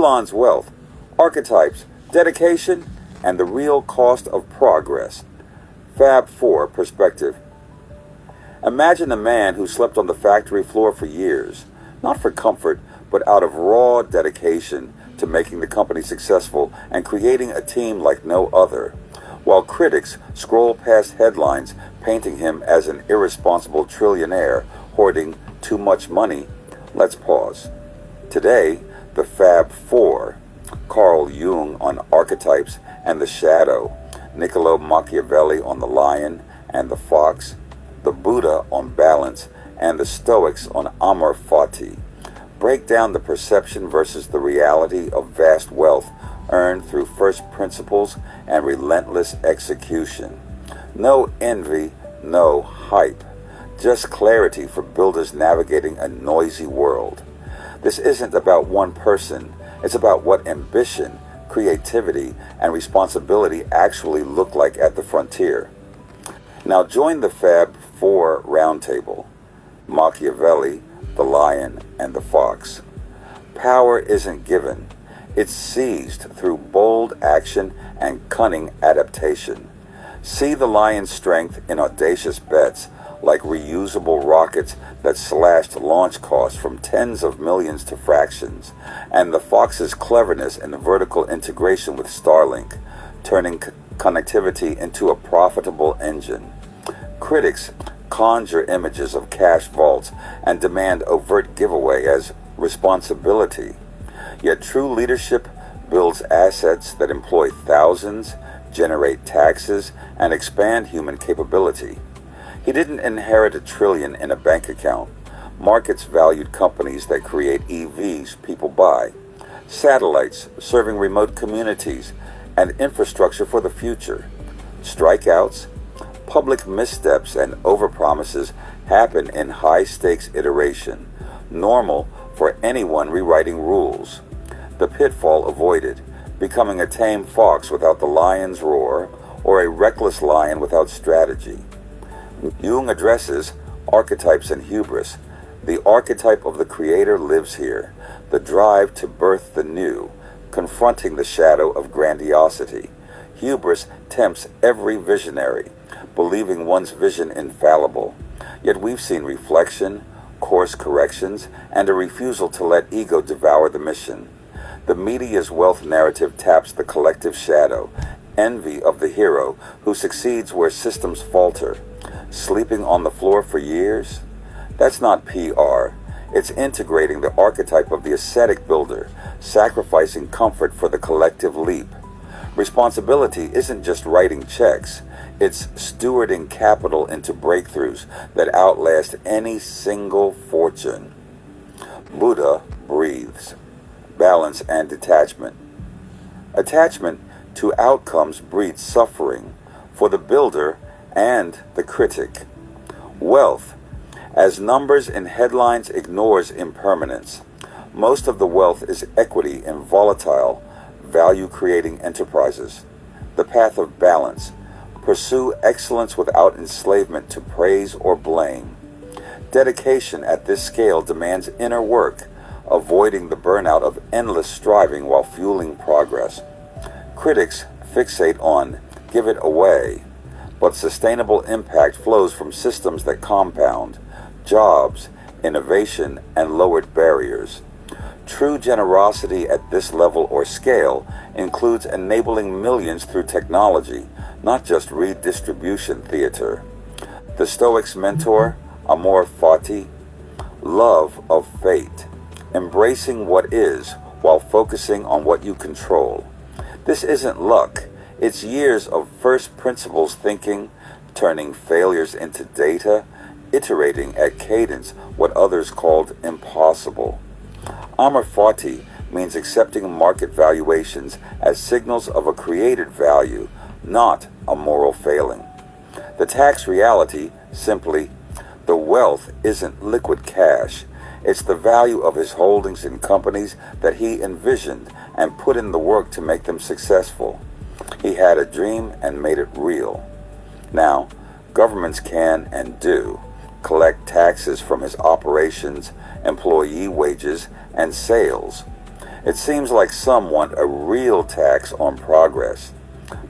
Elon's wealth, archetypes, dedication, and the real cost of progress. Fab Four perspective. Imagine a man who slept on the factory floor for years, not for comfort, but out of raw dedication to making the company successful and creating a team like no other. While critics scroll past headlines painting him as an irresponsible trillionaire hoarding too much money, let's pause. Today, the Fab Four, Carl Jung on archetypes and the shadow, Niccolo Machiavelli on the lion and the fox, the Buddha on balance, and the Stoics on Amor, Fati, break down the perception versus the reality of vast wealth earned through first principles and relentless execution. No envy, no hype, just clarity for builders navigating a noisy world. This isn't about one person, it's about what ambition, creativity, and responsibility actually look like at the frontier. Now join the Fab Four roundtable. Machiavelli, the lion, and the fox. Power isn't given. It's seized through bold action and cunning adaptation. See the lion's strength in audacious bets, like reusable rockets that slashed launch costs from tens of millions to fractions, and the fox's cleverness in vertical integration with Starlink, turning connectivity into a profitable engine. Critics conjure images of cash vaults and demand overt giveaway as responsibility. Yet true leadership builds assets that employ thousands, generate taxes, and expand human capability. He didn't inherit $1 trillion in a bank account. Markets valued companies that create EVs people buy, satellites serving remote communities, and infrastructure for the future. Strikeouts, public missteps, and overpromises happen in high-stakes iteration, normal for anyone rewriting rules. The pitfall avoided, becoming a tame fox without the lion's roar, or a reckless lion without strategy. Jung addresses archetypes and hubris. The archetype of the creator lives here, the drive to birth the new, confronting the shadow of grandiosity. Hubris tempts every visionary, believing one's vision infallible. Yet we've seen reflection, course corrections, and a refusal to let ego devour the mission. The media's wealth narrative taps the collective shadow, envy of the hero who succeeds where systems falter. Sleeping on the floor for years? That's not PR. It's integrating the archetype of the ascetic builder, sacrificing comfort for the collective leap. Responsibility isn't just writing checks, it's stewarding capital into breakthroughs that outlast any single fortune. Buddha breathes. Balance and detachment. Attachment to outcomes breeds suffering for the builder and the critic. Wealth, as numbers in headlines, ignores impermanence. Most of the wealth is equity in volatile, value-creating enterprises. The path of balance. Pursue excellence without enslavement to praise or blame. Dedication at this scale demands inner work, avoiding the burnout of endless striving while fueling progress. Critics fixate on give it away, but sustainable impact flows from systems that compound, jobs, innovation, and lowered barriers. True generosity at this level or scale includes enabling millions through technology, not just redistribution theater. The Stoics' mentor, Amor, Fati, love of fate, embracing what is while focusing on what you control. This isn't luck, it's years of first principles thinking, turning failures into data, iterating at cadence what others called impossible. Amor Fati means accepting market valuations as signals of a created value, not a moral failing. The tax reality, simply, the wealth isn't liquid cash. It's the value of his holdings in companies that he envisioned and put in the work to make them successful. He had a dream and made it real. Now, governments can and do collect taxes from his operations, employee wages, and sales. It seems like some want a real tax on progress.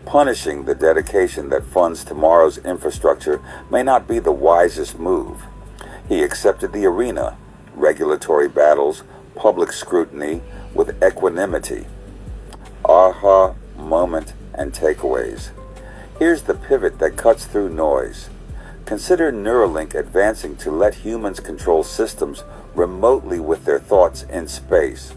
Punishing the dedication that funds tomorrow's infrastructure may not be the wisest move. He accepted the arena, regulatory battles, public scrutiny, with equanimity. Aha moment and takeaways. Here's the pivot that cuts through noise. Consider Neuralink advancing to let humans control systems remotely with their thoughts in space.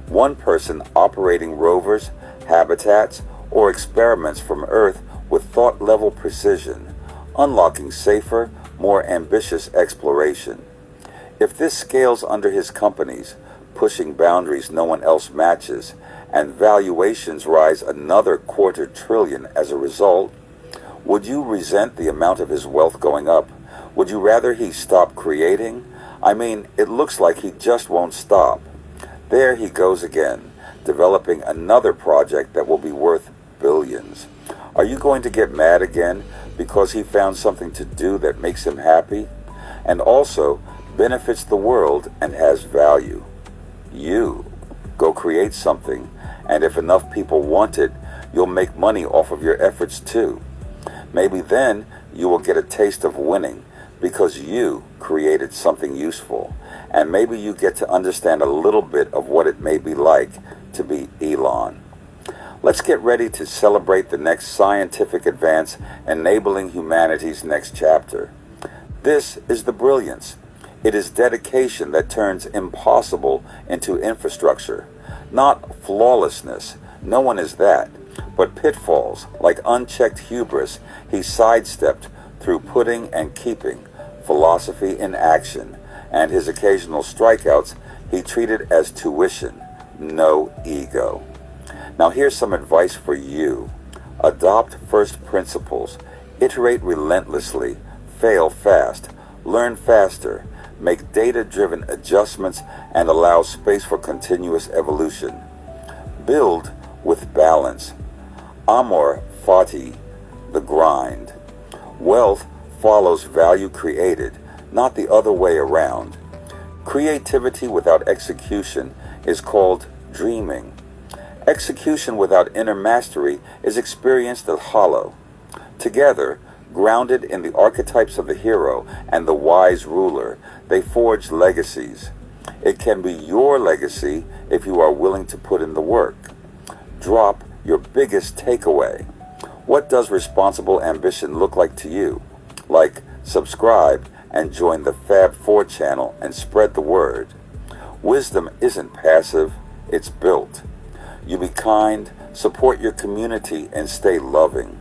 One person operating rovers, habitats, or experiments from Earth with thought-level precision, unlocking safer, more ambitious exploration. If this scales under his companies, pushing boundaries no one else matches, and valuations rise another $250 billion as a result, would you resent the amount of his wealth going up? Would you rather he stop creating? I mean, it looks like he just won't stop. There he goes again, developing another project that will be worth billions. Are you going to get mad again because he found something to do that makes him happy and also benefits the world and has value? You go create something, and if enough people want it, you'll make money off of your efforts too. Maybe then you will get a taste of winning because you created something useful, and maybe you get to understand a little bit of what it may be like to be Elon. Let's get ready to celebrate the next scientific advance enabling humanity's next chapter. This is the brilliance. It is dedication that turns impossible into infrastructure. Not flawlessness, no one is that, but pitfalls like unchecked hubris he sidestepped through putting and keeping, philosophy in action, and his occasional strikeouts he treated as tuition, no ego. Now here's some advice for you. Adopt first principles, iterate relentlessly, fail fast, learn faster, make data-driven adjustments, and allow space for continuous evolution. Build with balance. Amor, Fati, the grind. Wealth follows value created, not the other way around. Creativity without execution is called dreaming. Execution without inner mastery is experienced as hollow. Together, grounded in the archetypes of the hero and the wise ruler, they forge legacies. It can be your legacy if you are willing to put in the work. Drop your biggest takeaway. What does responsible ambition look like to you? Like, subscribe and join the Fab Four channel and spread the word. Wisdom isn't passive, it's built. You be kind, support your community, and stay loving.